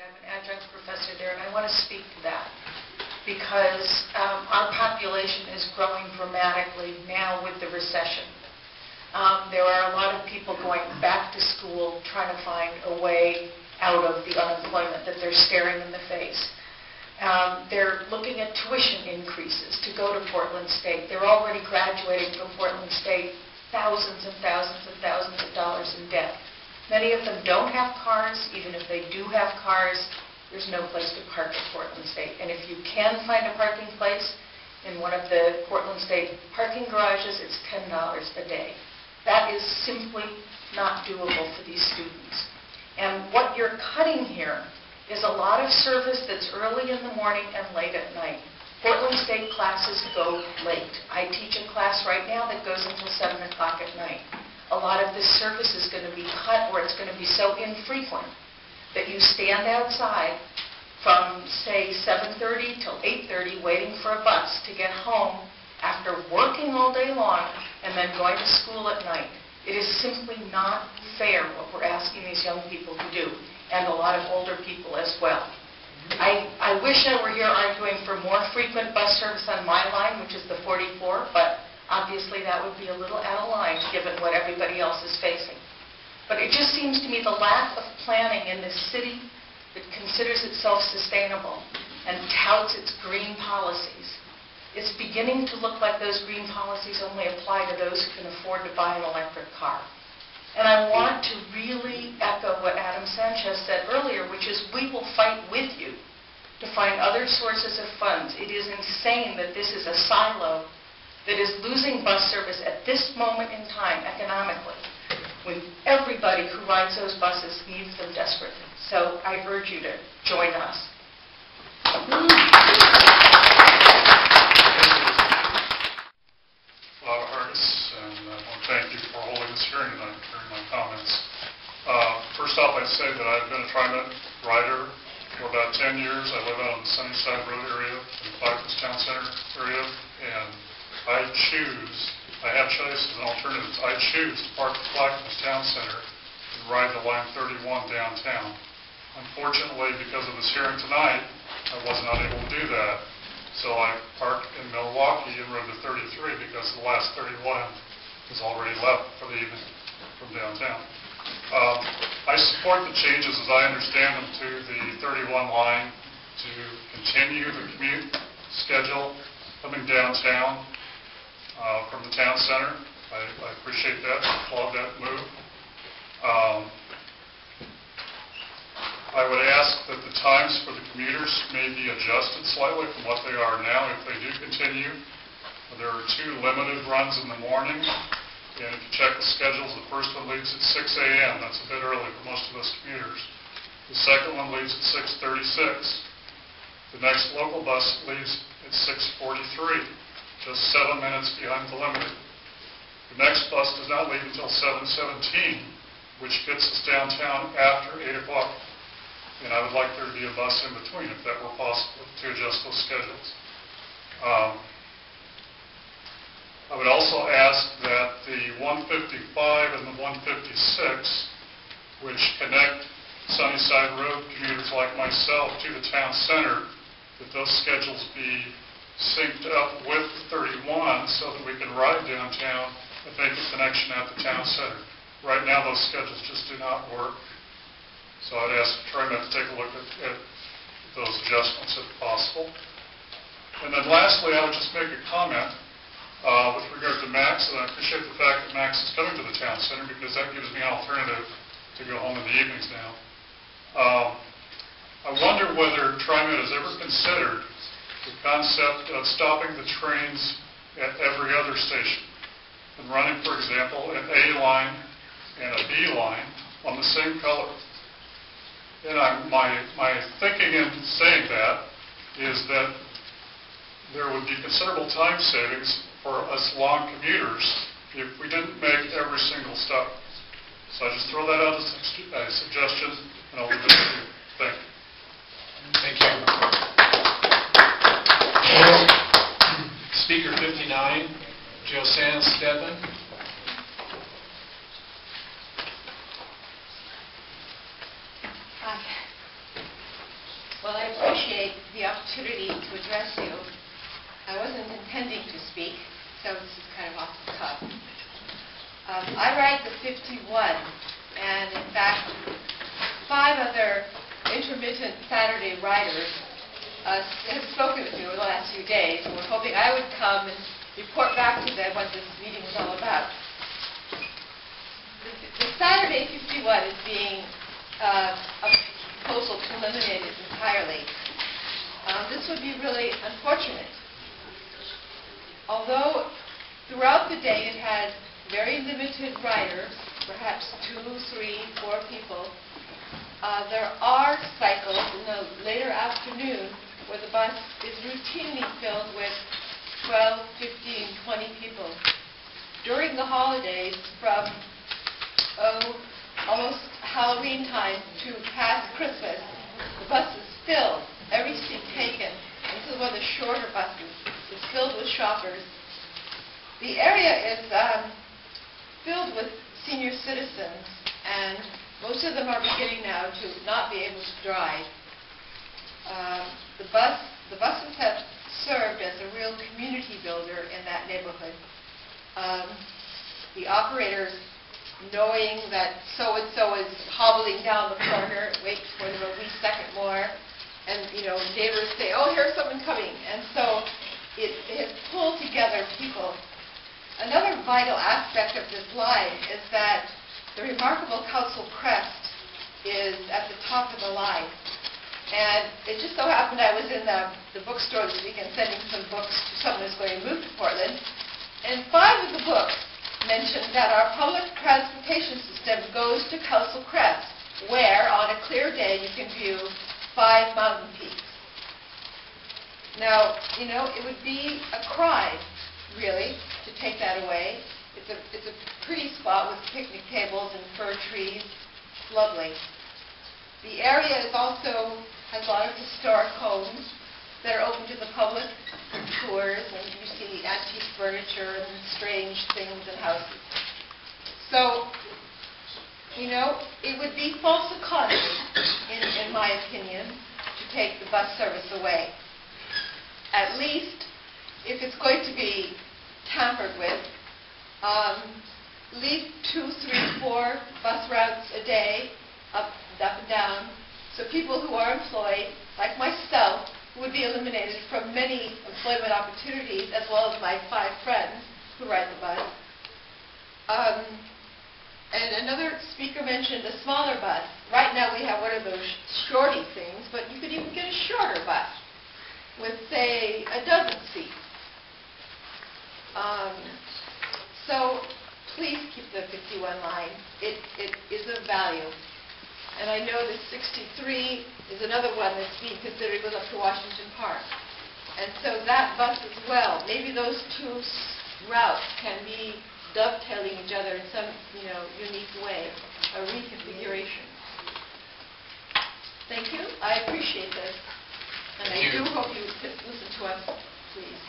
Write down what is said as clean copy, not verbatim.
I'm an adjunct professor there, and I want to speak to that because our population is growing dramatically now with the recession. There are a lot of people going back to school trying to find a way out of the unemployment that they're staring in the face. They're looking at tuition increases to go to Portland State. They're already graduating from Portland State thousands and thousands and thousands of dollars in debt. Many of them don't have cars. Even if they do have cars, there's no place to park at Portland State. And if you can find a parking place in one of the Portland State parking garages, it's $10 a day. That is simply not doable for these students. And what you're cutting here is a lot of service that's early in the morning and late at night. Portland State classes go late. I teach a class right now that goes until 7 o'clock at night. A lot of this service is going to be cut, or it's going to be so infrequent that you stand outside from, say, 7:30 till 8:30 waiting for a bus to get home after working all day long and then going to school at night. It is simply not fair what we're asking these young people to do, and a lot of older people as well. I wish I were here arguing for more frequent bus service on my line, which is the 44, but obviously that would be a little out of line given what everybody else is facing. But it just seems to me the lack of planning in this city that considers itself sustainable and touts its green policies, it's beginning to look like those green policies only apply to those who can afford to buy an electric car. And I want to really echo what Adam Sanchez said earlier, which is we will fight with you to find other sources of funds. It is insane that this is a silo that is losing bus service at this moment in time economically, when everybody who rides those buses needs them desperately. So I urge you to join us. And I want to thank you for holding this hearing tonight during my comments. First off, I'd say that I've been a TRIMET rider for about 10 years. I live out in the Sunnyside Road area, in the Clackamas Town Center area, and I have choice as an alternative. I choose to park at the Clackamas Town Center and ride the line 31 downtown. Unfortunately, because of this hearing tonight, I was not able to do that. So I parked in Milwaukee and rode to 33 because the last 31 was already left for the evening from downtown. I support the changes as I understand them to the 31 line to continue the commute schedule coming downtown from the town center. I appreciate that. I applaud that move. I would ask that the times for the commuters may be adjusted slightly from what they are now if they do continue. There are 2 limited runs in the morning, and if you check the schedules, the first one leaves at 6 a.m. That's a bit early for most of us commuters. The second one leaves at 6:36. The next local bus leaves at 6:43, just 7 minutes behind the limited. The next bus does not leave until 7:17, which gets us downtown after 8 o'clock. And I would like there to be a bus in between, if that were possible, to adjust those schedules. I would also ask that the 155 and the 156, which connect Sunnyside Road commuters like myself to the town center, that those schedules be synced up with the 31 so that we can ride downtown and make a connection at the town center. Right now, those schedules just do not work. So I'd ask TRIMET to take a look at those adjustments if possible. And then lastly, I would just make a comment with regard to Max, and I appreciate the fact that Max is coming to the town center because that gives me an alternative to go home in the evenings now. I wonder whether TRIMET has ever considered the concept of stopping the trains at every other station and running, for example, an A line and a B line on the same color. And my thinking in saying that is that there would be considerable time savings for us long commuters if we didn't make every single stop. So I just throw that out as a suggestion, and I'll leave it to you. Thank you. Thank you. Speaker 59, Josanne Stedman. Well, I appreciate the opportunity to address you. I wasn't intending to speak, so this is kind of off the cuff. I ride the 51, and in fact, 5 other intermittent Saturday riders have spoken with me over the last few days, and were hoping I would come and report back to them what this meeting was all about. The Saturday 51 is being a proposal to eliminate it entirely. This would be really unfortunate. Although throughout the day it has very limited riders, perhaps 2, 3, 4 people, there are cycles in the later afternoon where the bus is routinely filled with 12, 15, 20 people. During the holidays, from almost Halloween time to past Christmas, the bus is filled, every seat taken. This is one of the shorter buses. It's filled with shoppers. The area is filled with senior citizens, and most of them are beginning now to not be able to drive. The buses have served as a real community builder in that neighborhood. The operators, knowing that so-and-so is hobbling down the corner, waits for them a wee second more, and neighbors say, oh, here's someone coming. And so it has pulled together people. Another vital aspect of this line is that the remarkable council crest is at the top of the line. And it just so happened I was in the bookstore this weekend sending some books to someone who's going to move to Portland, and 5 of the books mentioned that our public transportation system goes to Council Crest, where on a clear day you can view 5 mountain peaks. Now, it would be a crime, really, to take that away. It's a pretty spot with picnic tables and fir trees. It's lovely. The area has a lot of historic homes that are open to the public for tours, and you see antique furniture and strange things and houses. So, it would be false economy, in my opinion, to take the bus service away. At least, if it's going to be tampered with, leave 2, 3, 4 bus routes a day, up and down, so people who are employed, like myself, would be eliminated from many employment opportunities, as well as my 5 friends who ride the bus. And another speaker mentioned a smaller bus. Right now we have one of those shorty things, but you could even get a shorter bus with, say, a dozen seats. So please keep the 51 line. It is of value. And I know that 63 is another one that's being considered, goes up to Washington Park. And so that bus as well, maybe those 2 routes can be dovetailing each other in some unique way, a reconfiguration. Thank you. I appreciate this. And I do hope you listen to us, please.